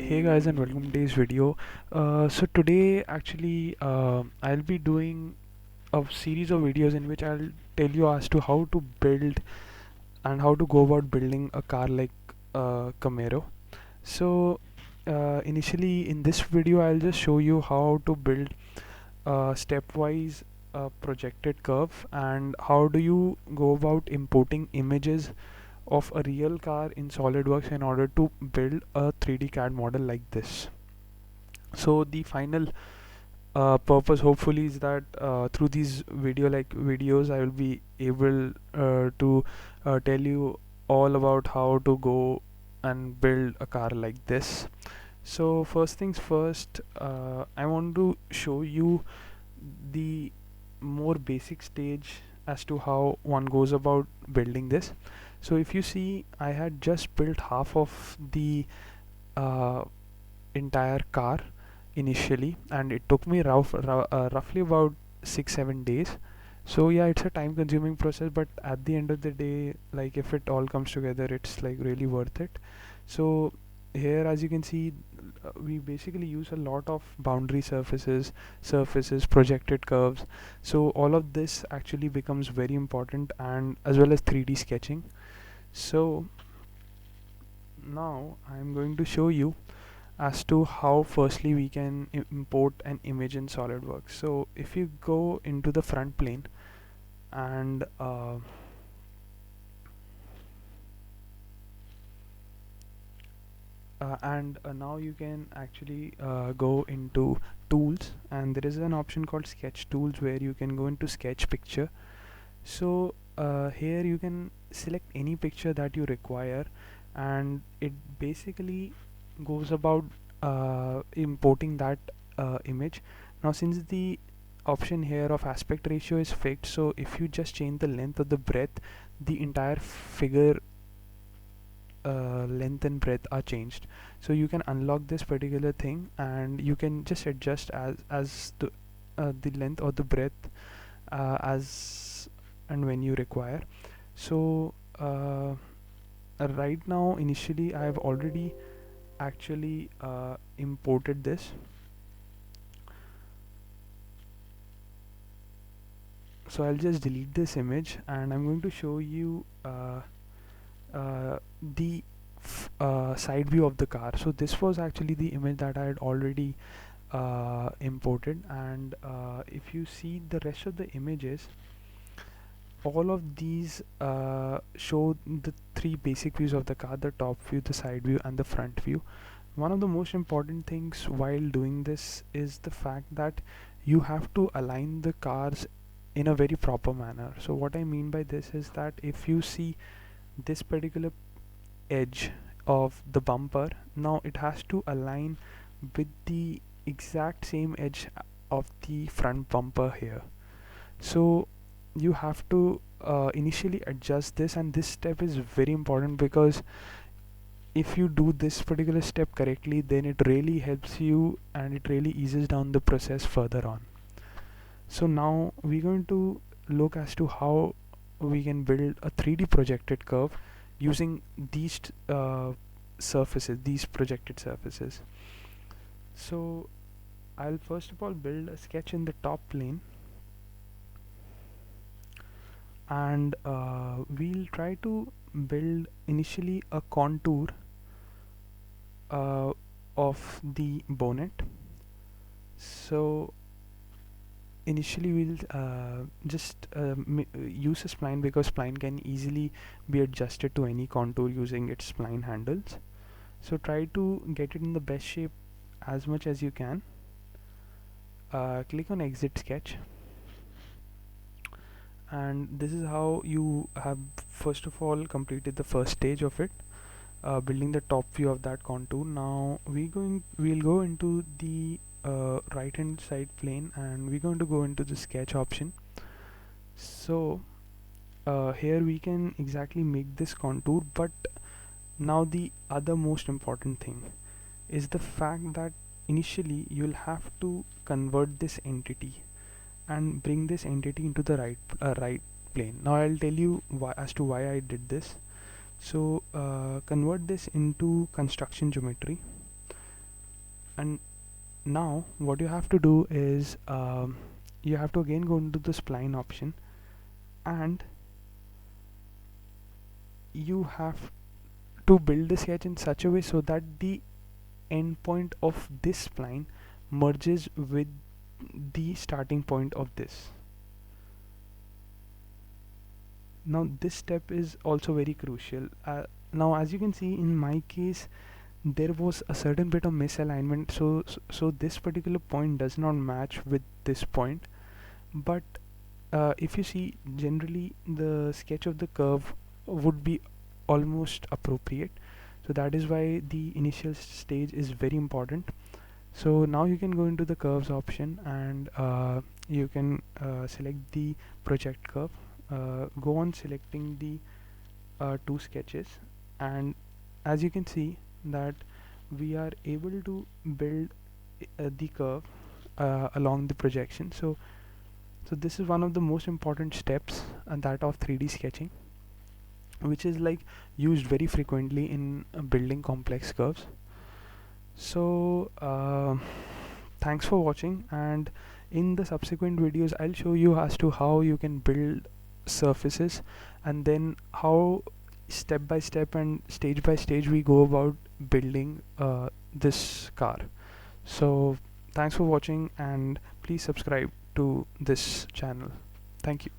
Hey guys, and welcome to today's video. So today actually I'll be doing a series of videos in which I'll tell you as to how to build and how to go about building a car like Camaro. So initially in this video I'll just show you how to build stepwise projected curve and how do you go about importing images of a real car in SolidWorks in order to build a 3D CAD model like this. So the final purpose hopefully is that through these videos I will be able to tell you all about how to go and build a car like this. So first things first, I want to show you the more basic stage as to how one goes about building this. So if you see, I had just built half of the uh, entire car initially, and it took me roughly about 6-7 days. So yeah, it's a time consuming process, but at the end of the day, like if it all comes together, it's like really worth it. So here, as you can see, we basically use a lot of boundary surfaces, projected curves. So all of this actually becomes very important, and as well as 3D sketching. So now I'm going to show you as to how firstly we can import an image in SolidWorks. So if you go into the front plane and now you can actually go into tools, and there is an option called sketch tools where you can go into sketch picture. So here you can select any picture that you require, and it basically goes about importing that image. Now since the option here of aspect ratio is fixed, so if you just change the length or the breadth, the entire figure length and breadth are changed. So you can unlock this particular thing and you can just adjust as the length or the breadth as and when you require. So right now initially I have already actually imported this. So I'll just delete this image and I'm going to show you the side view of the car. So this was actually the image that I had already imported, and if you see the rest of the images, all of these show the three basic views of the car: the top view, the side view, and the front view. One of the most important things while doing this is the fact that you have to align the cars in a very proper manner. So what I mean by this is that if you see this particular edge of the bumper, now it has to align with the exact same edge of the front bumper here. So you have to initially adjust this, and this step is very important because if you do this particular step correctly, then it really helps you and it really eases down the process further on. So now we're going to look as to how we can build a 3D projected curve using these surfaces, these projected surfaces. So I'll first of all build a sketch in the top plane, and we'll try to build initially a contour of the bonnet. So initially we'll just use a spline because spline can easily be adjusted to any contour using its spline handles. So try to get it in the best shape as much as you can. Click on exit sketch, and this is how you have first of all completed the first stage of it, building the top view of that contour. Now we'll go into the right hand side plane and we're going to go into the sketch option. So here we can exactly make this contour, but now the other most important thing is the fact that initially you'll have to convert this entity and bring this entity into the right plane. Now I'll tell you as to why I did this. So convert this into construction geometry, And now what you have to do is you have to again go into the spline option, and you have to build the sketch in such a way so that the endpoint of this spline merges with the starting point of this. Now this step is also very crucial. Now as you can see, in my case there was a certain bit of misalignment, so this particular point does not match with this point. But if you see, generally the sketch of the curve would be almost appropriate, so that is why the initial stage is very important. So now you can go into the curves option, and you can select the project curve, go on selecting the two sketches, and as you can see that we are able to build the curve along the projection. So this is one of the most important steps, and that of 3D sketching, which is like used very frequently in building complex curves. So thanks for watching, and in the subsequent videos I'll show you as to how you can build surfaces, and then how step by step and stage by stage we go about building this car. So thanks for watching, and please subscribe to this channel. Thank you.